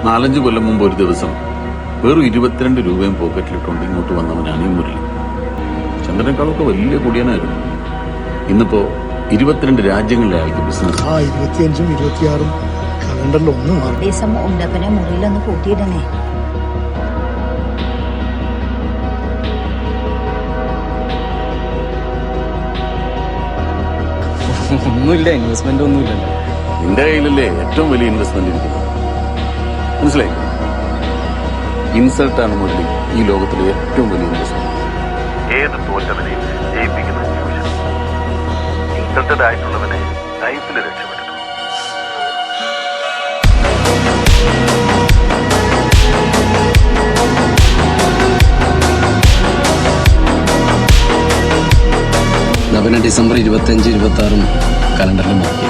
4-5 കൊല്ലം മുമ്പ് ഒരു ദിവസം വെറും 22 രൂപയും പോക്കറ്റിലിട്ടുകൊണ്ട് ഇങ്ങോട്ട് വന്നവനാണ് ഈ മുരളി. ചന്ദ്രനേക്കാളൊക്കെ വലിയ കുടിയനായിരുന്നു. ഇന്നിപ്പോ 22 രാജ്യങ്ങളിലെ അയാൾക്ക് ബിസിനസ്. 25ഉം 26ഉം കലണ്ടറിൽ ഒന്നും ദിവസം ഉണ്ടപ്പനെ മുറിയിലൊന്ന് കൂട്ടിയിടണേ. ഒന്നുമില്ല, ഇൻവെസ്റ്റ്മെന്റ് ഒന്നുമില്ലല്ലോ. നിന്റെ കയ്യിലല്ലേ ഏറ്റവും വലിയ ഇൻവെസ്റ്റ്മെന്റ് ഇരിക്കുന്നത്. മനസ്സിലായി? ഇൻസൾട്ടാണ് മുരളി ഈ ലോകത്തിലെ ഏറ്റവും വലിയ ഇൻവെസ്റ്റ്മെന്റ്. ഏത് തോറ്റവനെയും ജയിപ്പിക്കുന്ന ഇൻസൾട്ടഡ് ആയിട്ടുള്ളവനെ ലൈഫിൽ രക്ഷപ്പെട്ടിട്ടുണ്ട്. പിന്നെ ഡിസംബർ 25, 26 കലണ്ടറിൽ മാറ്റി.